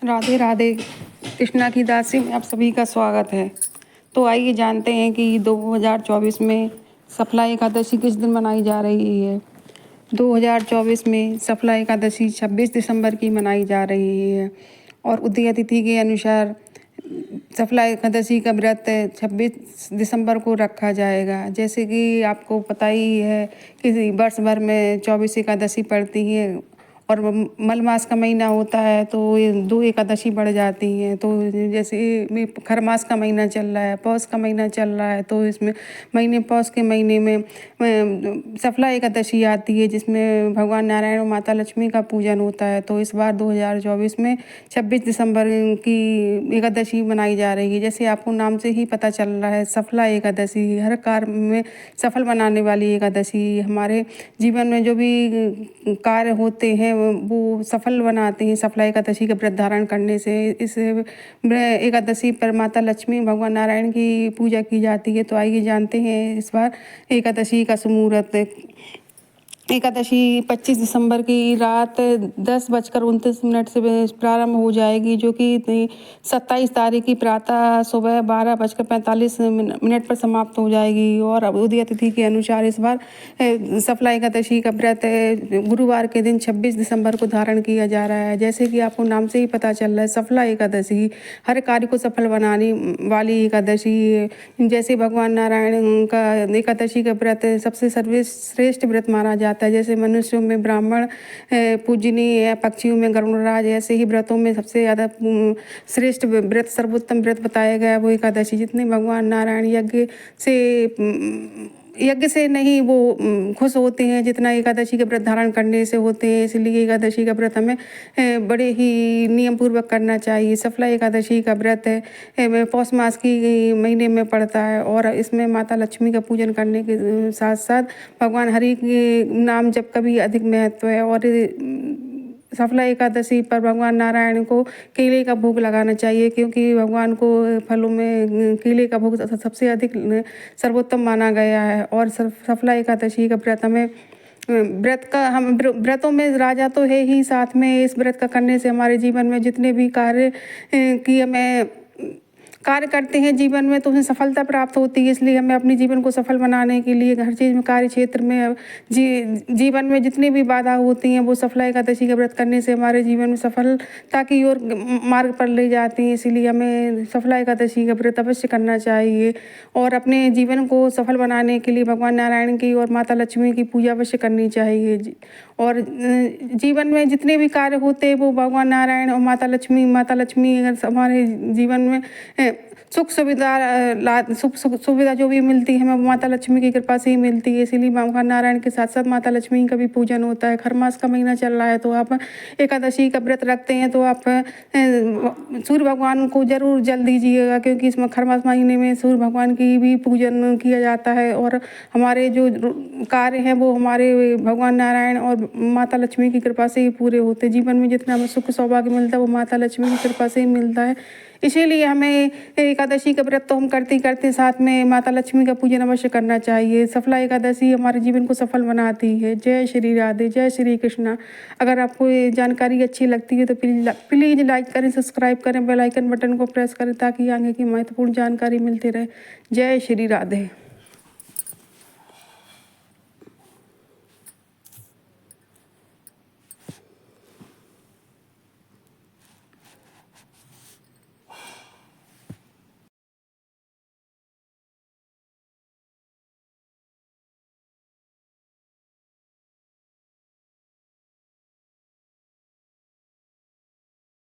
राधे राधे। कृष्णा की दासी में आप सभी का स्वागत है। तो आइए जानते हैं कि 2024 में सफला एकादशी किस दिन मनाई जा रही है। 2024 में सफला एकादशी 26 दिसंबर की मनाई जा रही है और उदय तिथि के अनुसार सफला एकादशी का व्रत 26 दिसंबर को रखा जाएगा। जैसे कि आपको पता ही है कि वर्ष भर में 24 एकादशी पड़ती है और मल मास का महीना होता है तो ये 2 एकादशी बढ़ जाती हैं। तो जैसे में खर मास का महीना चल रहा है, पौष का महीना चल रहा है, तो इसमें पौष के महीने में सफला एकादशी आती है जिसमें भगवान नारायण और माता लक्ष्मी का पूजन होता है। तो इस बार 2024 में 26 दिसंबर की एकादशी मनाई जा रही है। जैसे आपको नाम से ही पता चल रहा है, सफला एकादशी, हर कार्य में सफल बनाने वाली एकादशी। हमारे जीवन में जो भी कार्य होते हैं वो सफल बनाते हैं सफला एकादशी का व्रत धारण करने से। इस एकादशी पर माता लक्ष्मी भगवान नारायण की पूजा की जाती है। तो आइए जानते हैं इस बार एकादशी का मुहूर्त। एकादशी 25 दिसंबर की रात 10:29 से प्रारंभ हो जाएगी, जो कि 27 तारीख की प्रातः सुबह 12:45 पर समाप्त हो जाएगी। और उदय तिथि के अनुसार इस बार सफला एकादशी का व्रत गुरुवार के दिन 26 दिसंबर को धारण किया जा रहा है। जैसे कि आपको नाम से ही पता चल रहा है, सफला एकादशी हर कार्य को सफल बनाने वाली एकादशी। जैसे भगवान नारायण का एकादशी का व्रत सबसे सर्वश्रेष्ठ व्रत माना जाता है। जैसे मनुष्यों में ब्राह्मण पूजनीय है, पक्षियों में गरुड़राज, ऐसे ही व्रतों में सबसे ज़्यादा श्रेष्ठ व्रत, सर्वोत्तम व्रत बताया गया है वो एकादशी। जितने भगवान नारायण यज्ञ से नहीं वो खुश होते हैं जितना एकादशी का व्रत धारण करने से होते हैं। इसलिए एकादशी का व्रत हमें बड़े ही नियम पूर्वक करना चाहिए। सफला एकादशी का व्रत है पौष मास की महीने में पड़ता है और इसमें माता लक्ष्मी का पूजन करने के साथ साथ भगवान हरि के नाम जप का भी अधिक महत्व है। और सफला एकादशी पर भगवान नारायण को केले का भोग लगाना चाहिए, क्योंकि भगवान को फलों में केले का भोग सबसे अधिक सर्वोत्तम माना गया है। और सफला एकादशी का व्रत हमें हम व्रतों में राजा तो है ही, साथ में इस व्रत का करने से हमारे जीवन में जितने भी कार्य की हमें कार्य करते हैं जीवन में तो उन्हें सफलता प्राप्त होती है। इसलिए हमें अपने जीवन को सफल बनाने के लिए हर चीज़ में, कार्य क्षेत्र में, जीवन में जितनी भी बाधा होती हैं वो सफला एकादशी का व्रत करने से हमारे जीवन में सफलता की ओर मार्ग पर ले जाती हैं। इसीलिए हमें सफला एकादशी का व्रत अवश्य करना चाहिए और अपने जीवन को सफल बनाने के लिए भगवान नारायण की और माता लक्ष्मी की पूजा अवश्य करनी चाहिए। और जीवन में जितने भी कार्य होते हैं वो भगवान नारायण और माता लक्ष्मी अगर हमारे जीवन में सुख सुविधा जो भी मिलती है हमें माता लक्ष्मी की कृपा से ही मिलती है। इसीलिए भगवान नारायण के साथ साथ माता लक्ष्मी का भी पूजन होता है। खर मास का महीना चल रहा है तो आप एकादशी का व्रत रखते हैं तो आप सूर्य भगवान को जरूर जल दीजिएगा, क्योंकि इसमें खर मास महीने में सूर्य भगवान की भी पूजन किया जाता है। और हमारे जो कार्य हैं वो हमारे भगवान नारायण और माता लक्ष्मी की कृपा से ही पूरे होते हैं। जीवन में जितना हमें सुख सौभाग्य मिलता है वो माता लक्ष्मी की कृपा से ही मिलता है। इसीलिए हमें एकादशी का व्रत तो हम करते ही करते, साथ में माता लक्ष्मी का पूजन अवश्य करना चाहिए। सफला एकादशी हमारे जीवन को सफल बनाती है। जय श्री राधे, जय श्री कृष्णा। अगर आपको ये जानकारी अच्छी लगती है तो प्लीज़ लाइक करें, सब्सक्राइब करें, बेल आइकन बटन को प्रेस करें ताकि आगे की महत्वपूर्ण जानकारी मिलती रहे। जय श्री राधे।